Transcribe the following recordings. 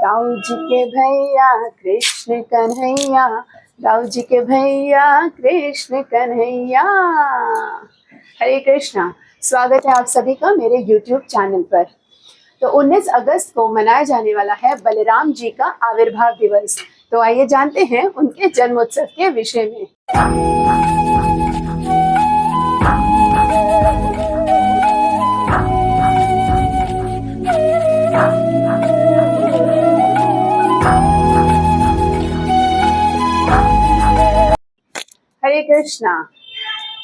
दाऊ जी के भैया कृष्ण कन्हैया, दाऊ जी के भैया कृष्ण कन्हैया। हरे कृष्णा। स्वागत है आप सभी का मेरे YouTube चैनल पर। तो 19 अगस्त को मनाया जाने वाला है बलराम जी का आविर्भाव दिवस। तो आइए जानते हैं उनके जन्मोत्सव के विषय में। हरे कृष्णा।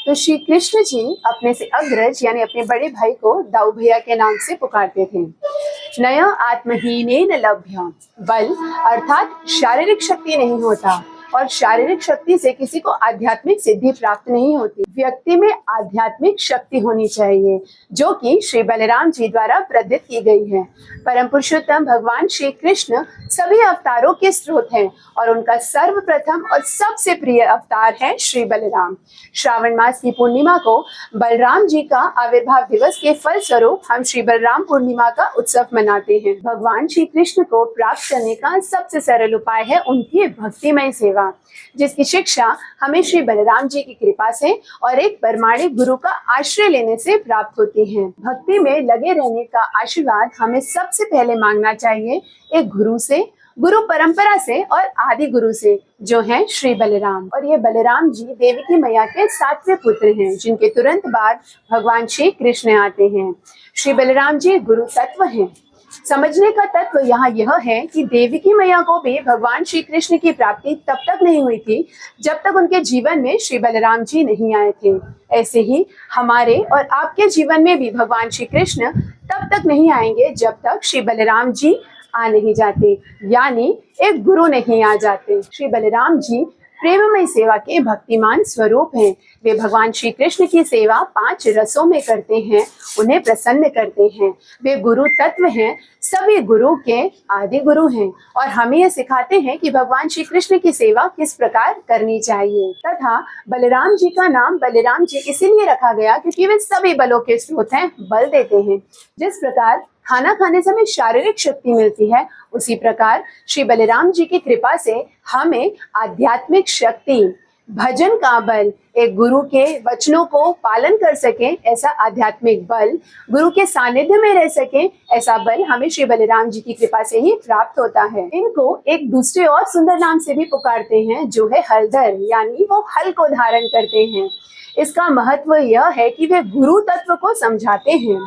तो श्री कृष्ण जी अपने से अग्रज यानी अपने बड़े भाई को दाऊ भैया के नाम से पुकारते थे। नया आत्महीनेन लभ्य, बल अर्थात शारीरिक शक्ति नहीं होता और शारीरिक शक्ति से किसी को आध्यात्मिक सिद्धि प्राप्त नहीं होती। व्यक्ति में आध्यात्मिक शक्ति होनी चाहिए जो कि श्री बलराम जी द्वारा प्रदत्त की गई है। परम पुरुषोत्तम भगवान श्री कृष्ण सभी अवतारों के स्रोत हैं और उनका सर्वप्रथम और सबसे प्रिय अवतार है श्री बलराम। श्रावण मास की पूर्णिमा को बलराम जी का आविर्भाव दिवस के फल स्वरूप हम श्री बलराम पूर्णिमा का उत्सव मनाते हैं। भगवान श्री कृष्ण को प्राप्त करने का सबसे सरल उपाय है उनकी भक्तिमय सेवा, जिसकी शिक्षा हमें श्री बलराम जी की कृपा से और एक परमाणिक गुरु का आश्रय लेने से प्राप्त होती है। भक्ति में लगे रहने का आशीर्वाद हमें सबसे पहले मांगना चाहिए एक गुरु से, गुरु परंपरा से और आदि गुरु से, जो हैं श्री बलराम। और ये बलराम जी देवकी मैया के 7वें पुत्र हैं, जिनके तुरंत बाद भगवान श्री कृष्ण आते हैं। श्री बलराम जी गुरु तत्व हैं। समझने का तत्व यहाँ यह है कि देवकी मैया को भी भगवान श्री कृष्ण की प्राप्ति तब तक नहीं हुई थी जब तक उनके जीवन में श्री बलराम जी नहीं आए थे। ऐसे ही हमारे और आपके जीवन में भी भगवान श्री कृष्ण तब तक नहीं आएंगे जब तक श्री बलराम जी आ नहीं जाते, यानी एक गुरु नहीं आ जाते। श्री बलराम जी प्रेममय सेवा के भक्तिमान स्वरूप हैं। वे भगवान श्री कृष्ण की सेवा 5 रसों में करते हैं, उन्हें प्रसन्न करते हैं। वे गुरु तत्व हैं, सभी गुरु के आदि गुरु हैं और हमें यह सिखाते हैं कि भगवान श्री कृष्ण की सेवा किस प्रकार करनी चाहिए। तथा बलराम जी का नाम बलराम जी इसीलिए रखा गया क्योंकि वे सभी बलों के स्रोत हैं, बल देते हैं। जिस प्रकार खाना खाने से हमें शारीरिक शक्ति मिलती है, उसी प्रकार श्री बलराम जी की कृपा से हमें आध्यात्मिक शक्ति, भजन का बल, एक गुरु के वचनों को पालन कर सकें ऐसा आध्यात्मिक बल, गुरु के सानिध्य में रह सकें ऐसा बल हमें श्री बलराम जी की कृपा से ही प्राप्त होता है। इनको एक दूसरे और सुंदर नाम से भी पुकारते हैं जो है हलधर, यानी वो हल को धारण करते हैं। इसका महत्व यह है कि वे गुरु तत्व को समझाते हैं।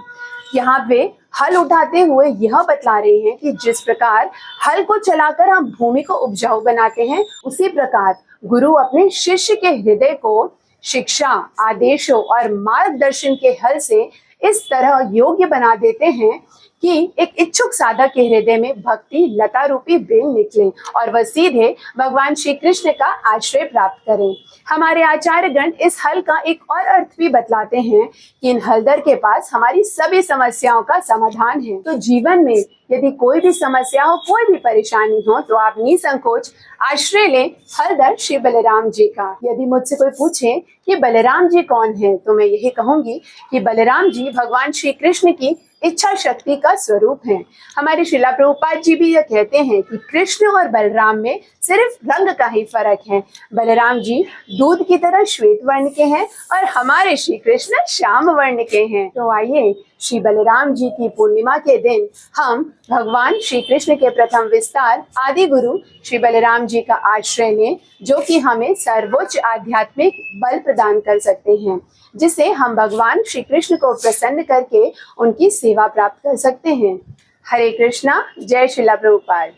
यहाँ वे हल उठाते हुए यह बतला रहे हैं कि जिस प्रकार हल को चलाकर हम भूमि को उपजाऊ बनाते हैं, उसी प्रकार गुरु अपने शिष्य के हृदय को शिक्षा, आदेशों और मार्गदर्शन के हल से इस तरह योग्य बना देते हैं कि एक इच्छुक साधक के हृदय में भक्ति लता रूपी बेल निकले और वह सीधे भगवान श्री कृष्ण का आश्रय प्राप्त करें। हमारे आचार्यगण इस हल का एक और अर्थ भी बतलाते हैं कि इन हलदर के पास हमारी सभी समस्याओं का समाधान है। तो जीवन में यदि कोई भी समस्या हो, कोई भी परेशानी हो, तो आप निसंकोच आश्रय लें हलदर श्री बलराम जी का। यदि मुझसे कोई पूछे कि बलराम जी कौन है, तो मैं यही कहूंगी कि बलराम जी भगवान श्री कृष्ण की इच्छा शक्ति का स्वरूप है। हमारे श्रीला प्रभुपाद जी भी यह कहते हैं कि कृष्ण और बलराम में सिर्फ रंग का ही फर्क है। बलराम जी दूध की तरह श्वेत वर्ण के हैं और हमारे श्री कृष्ण श्याम वर्ण के हैं। तो आइए श्री बलराम जी की पूर्णिमा के दिन हम भगवान श्री कृष्ण के प्रथम विस्तार आदि गुरु श्री बलराम जी का आश्रय लें, जो कि हमें सर्वोच्च आध्यात्मिक बल प्रदान कर सकते हैं, जिससे हम भगवान श्री कृष्ण को प्रसन्न करके उनकी सेवा प्राप्त कर सकते हैं। हरे कृष्णा। जय श्रीला प्रभुपाद।